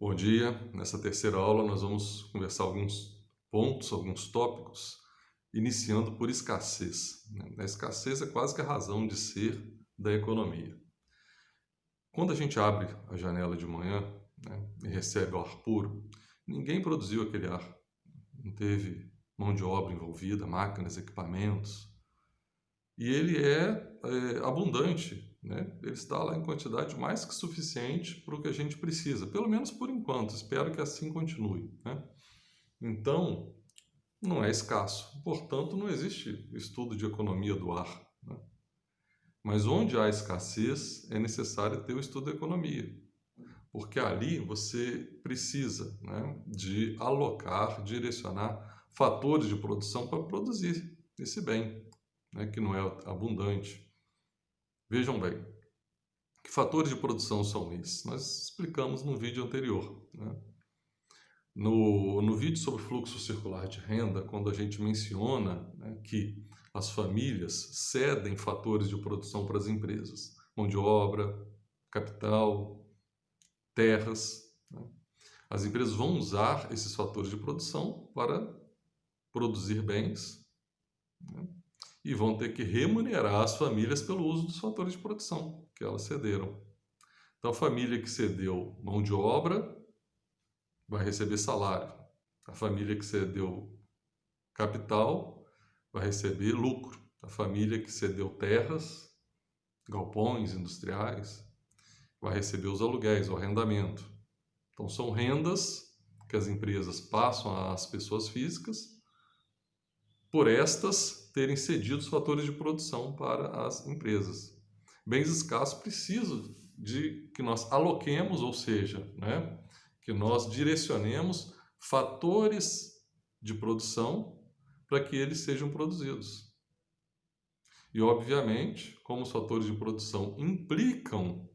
Bom dia. Nessa terceira aula nós vamos conversar alguns pontos, alguns tópicos, iniciando por escassez. A escassez é quase que a razão de ser da economia. Quando a gente abre a janela de manhã, e recebe o ar puro, ninguém produziu aquele ar. Não teve mão de obra envolvida, máquinas, equipamentos. E ele é abundante, ele está lá em quantidade mais que suficiente para o que a gente precisa, pelo menos por enquanto. Espero que assim continue. Então, não é escasso, portanto, não existe estudo de economia do ar. Mas onde há escassez, é necessário ter o estudo de economia, porque ali você precisa de alocar, direcionar fatores de produção para produzir esse bem, que não é abundante. Vejam bem, que fatores de produção são esses? Nós explicamos no vídeo anterior. No vídeo sobre fluxo circular de renda, quando a gente menciona que as famílias cedem fatores de produção para as empresas, mão de obra, capital, terras, as empresas vão usar esses fatores de produção para produzir bens, e vão ter que remunerar as famílias pelo uso dos fatores de produção que elas cederam. Então, a família que cedeu mão de obra vai receber salário. A família que cedeu capital vai receber lucro. A família que cedeu terras, galpões industriais, vai receber os aluguéis, o arrendamento. Então, são rendas que as empresas passam às pessoas físicas por estas terem cedido os fatores de produção para as empresas. Bens escassos precisam de que nós aloquemos, ou seja, que nós direcionemos fatores de produção para que eles sejam produzidos. E, obviamente, como os fatores de produção implicam,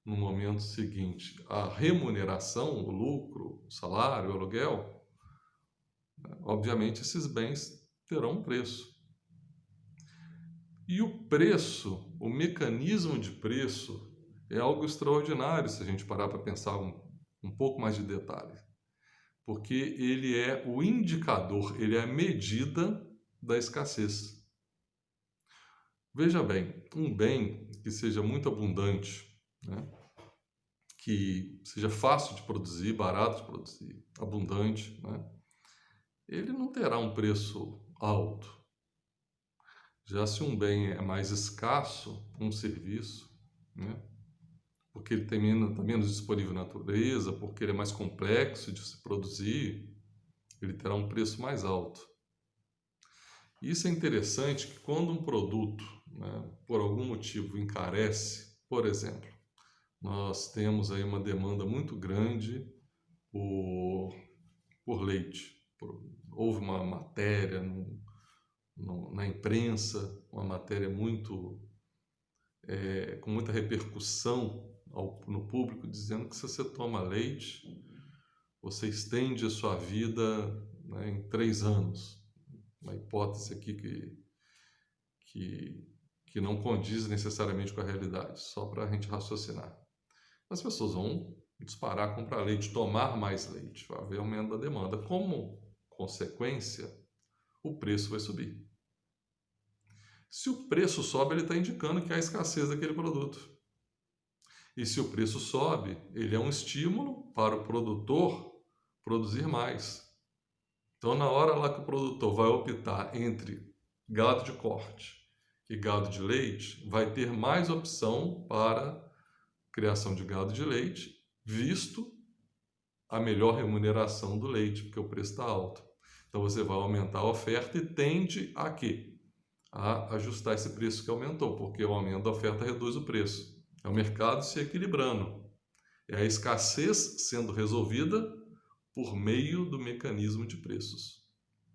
no momento seguinte, a remuneração, o lucro, o salário, o aluguel, obviamente esses bens terão um preço. E o preço, o mecanismo de preço, é algo extraordinário se a gente parar para pensar um pouco mais de detalhe. Porque ele é o indicador, ele é a medida da escassez. Veja bem, um bem que seja muito abundante, que seja fácil de produzir, barato de produzir, abundante, ele não terá um preço alto. Já se um bem é mais escasso, um serviço, porque ele tem menos disponível na natureza, porque ele é mais complexo de se produzir, ele terá um preço mais alto. Isso é interessante que quando um produto, por algum motivo, encarece, por exemplo, nós temos aí uma demanda muito grande por leite. Houve uma matéria na imprensa, uma matéria com muita repercussão no público, dizendo que se você toma leite, você estende a sua vida em 3 anos. Uma hipótese aqui que não condiz necessariamente com a realidade, só para a gente raciocinar. As pessoas vão disparar a comprar leite, tomar mais leite, vai haver aumento da demanda. Como consequência, o preço vai subir. Se o preço sobe, ele está indicando que há escassez daquele produto. E se o preço sobe, ele é um estímulo para o produtor produzir mais. Então, na hora lá que o produtor vai optar entre gado de corte e gado de leite, vai ter mais opção para criação de gado de leite, visto a melhor remuneração do leite, porque o preço está alto. Então, você vai aumentar a oferta e tende a quê? A ajustar esse preço que aumentou, porque o aumento da oferta reduz o preço. É o mercado se equilibrando. É a escassez sendo resolvida por meio do mecanismo de preços.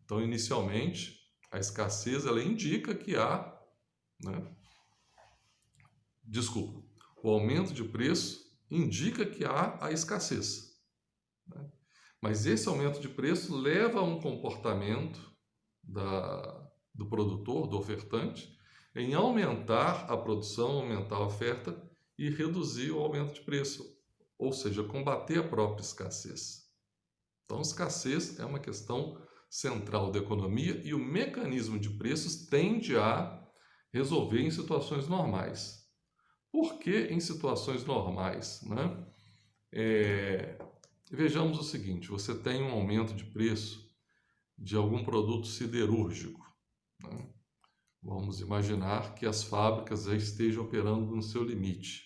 Então, inicialmente, a escassez ela indica que há... o aumento de preço indica que há a escassez. Mas esse aumento de preço leva a um comportamento do produtor, do ofertante, em aumentar a produção, aumentar a oferta e reduzir o aumento de preço. ou seja, combater a própria escassez. Então, escassez é uma questão central da economia e o mecanismo de preços tende a resolver em situações normais. Por que em situações normais, né? Vejamos o seguinte, você tem um aumento de preço de algum produto siderúrgico, né? Vamos imaginar que as fábricas já estejam operando no seu limite.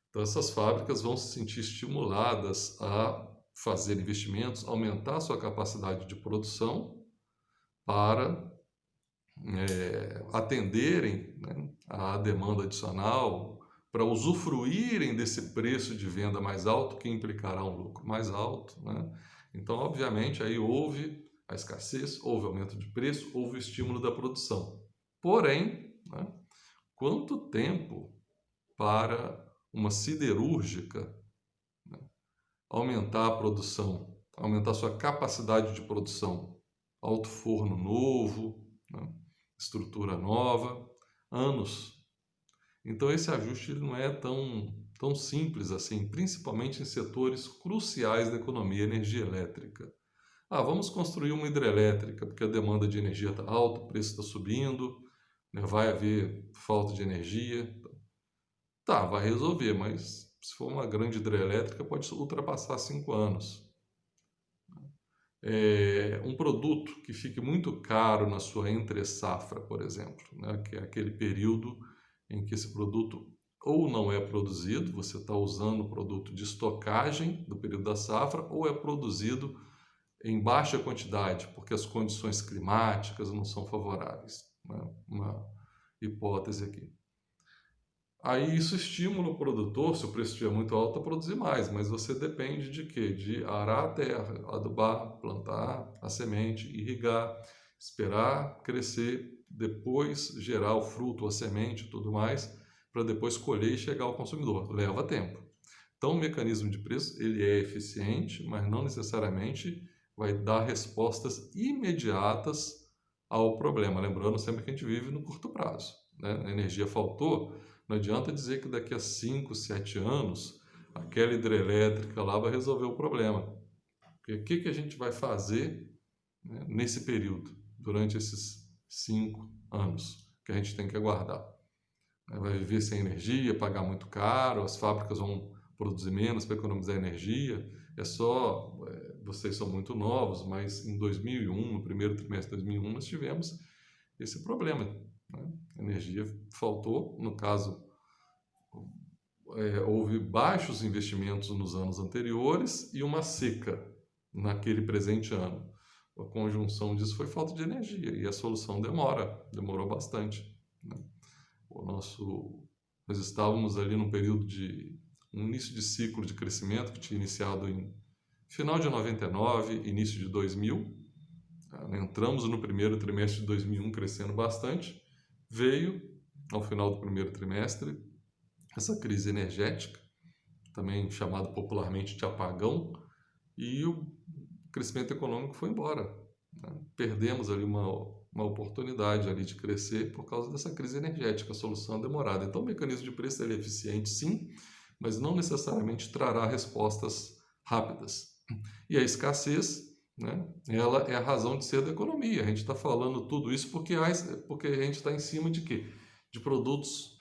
Então, essas fábricas vão se sentir estimuladas a fazer investimentos, aumentar a sua capacidade de produção para atenderem, né, à demanda adicional, para usufruírem desse preço de venda mais alto, que implicará um lucro mais alto, né? Então, obviamente, aí houve a escassez, houve aumento de preço, houve o estímulo da produção. Porém, né, quanto tempo para uma siderúrgica, né, aumentar a produção, aumentar sua capacidade de produção? Alto forno novo, né, estrutura nova, anos. Então esse ajuste ele não é tão simples assim, principalmente em setores cruciais da economia, energia elétrica. Vamos construir uma hidrelétrica, porque a demanda de energia está alta, o preço está subindo, né, vai haver falta de energia. Tá, vai resolver, mas se for uma grande hidrelétrica, pode ultrapassar 5 anos. Um produto que fique muito caro na sua entre-safra, por exemplo, né, que é aquele período em que esse produto ou não é produzido, você está usando o produto de estocagem do período da safra, ou é produzido em baixa quantidade, porque as condições climáticas não são favoráveis, né? Uma hipótese aqui. Aí isso estimula o produtor, se o preço estiver muito alto, a produzir mais, mas você depende de quê? De arar a terra, adubar, plantar a semente, irrigar, esperar crescer, depois gerar o fruto, a semente e tudo mais, para depois colher e chegar ao consumidor. Leva tempo. Então o mecanismo de preço ele é eficiente, mas não necessariamente vai dar respostas imediatas ao problema. Lembrando sempre que a gente vive no curto prazo, né? A energia faltou, não adianta dizer que daqui a 5, 7 anos aquela hidrelétrica lá vai resolver o problema. Porque o que a gente vai fazer, né, nesse período, durante esses 5 anos que a gente tem que aguardar? Vai viver sem energia, pagar muito caro, as fábricas vão produzir menos para economizar energia. Vocês são muito novos, mas em 2001, no primeiro trimestre de 2001, nós tivemos esse problema, né? A energia faltou, no caso, houve baixos investimentos nos anos anteriores e uma seca naquele presente ano. A conjunção disso foi falta de energia e a solução demorou bastante, né? Nós estávamos ali num período de um início de ciclo de crescimento que tinha iniciado em final de 99, início de 2000. Entramos no primeiro trimestre de 2001 crescendo bastante. Veio, ao final do primeiro trimestre, essa crise energética, também chamado popularmente de apagão, e o crescimento econômico foi embora, né? Perdemos ali uma oportunidade ali de crescer por causa dessa crise energética, a solução demorada. Então, o mecanismo de preço ele é eficiente, sim, mas não necessariamente trará respostas rápidas. E a escassez, né, ela é a razão de ser da economia. A gente está falando tudo isso porque a gente está em cima de quê? De produtos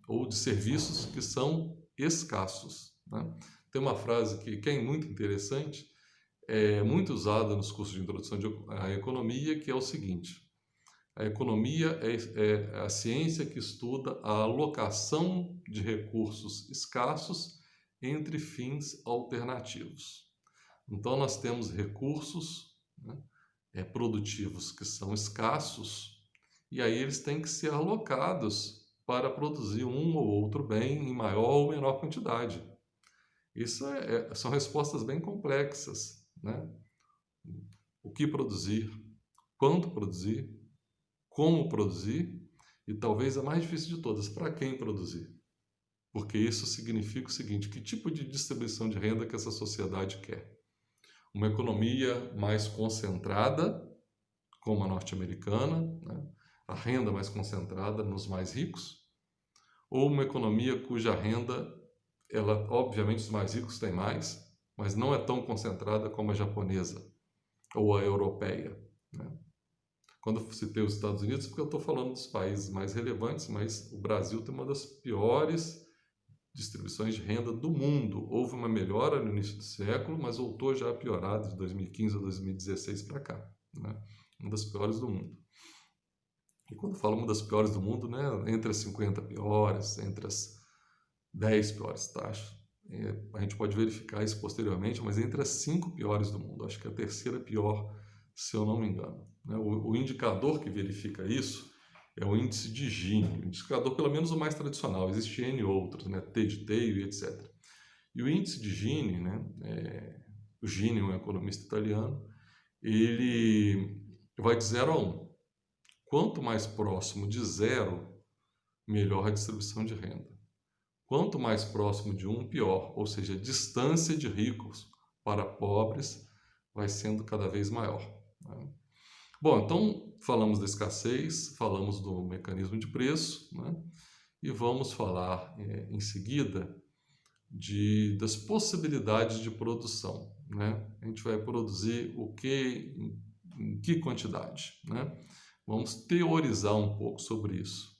ou de serviços que são escassos, né? Tem uma frase que é muito interessante, muito usada nos cursos de introdução à economia, que é o seguinte: a economia é a ciência que estuda a alocação de recursos escassos entre fins alternativos. Então, nós temos recursos, né, produtivos que são escassos, e aí eles têm que ser alocados para produzir um ou outro bem em maior ou menor quantidade. Isso são respostas bem complexas, né? O que produzir, quanto produzir, como produzir e talvez a mais difícil de todas, para quem produzir. Porque isso significa o seguinte: que tipo de distribuição de renda que essa sociedade quer? Uma economia mais concentrada, como a norte-americana, né? A renda mais concentrada nos mais ricos, ou uma economia cuja renda ela, obviamente, os mais ricos têm mais, mas não é tão concentrada como a japonesa ou a europeia, né? Quando eu citei os Estados Unidos, porque eu estou falando dos países mais relevantes, mas o Brasil tem uma das piores distribuições de renda do mundo. Houve uma melhora no início do século, mas voltou já a piorar de 2015 a 2016 para cá, né? Uma das piores do mundo. E quando eu falo uma das piores do mundo, né, entre as 50 piores, entre as 10 piores taxas, a gente pode verificar isso posteriormente, mas entre as 5 piores do mundo, acho que a terceira pior, se eu não me engano, né? O indicador que verifica isso é o índice de Gini, o indicador pelo menos o mais tradicional, existe N outros, né? T de Teio e etc. E o índice de Gini, né? O Gini, um economista italiano, ele vai de 0 a 1. Quanto mais próximo de zero, melhor a distribuição de renda. Quanto mais próximo de 1, pior, ou seja, a distância de ricos para pobres vai sendo cada vez maior, né? Bom, então falamos da escassez, falamos do mecanismo de preço, né? E vamos falar em seguida das possibilidades de produção, né? A gente vai produzir o que, em que quantidade, né? Vamos teorizar um pouco sobre isso.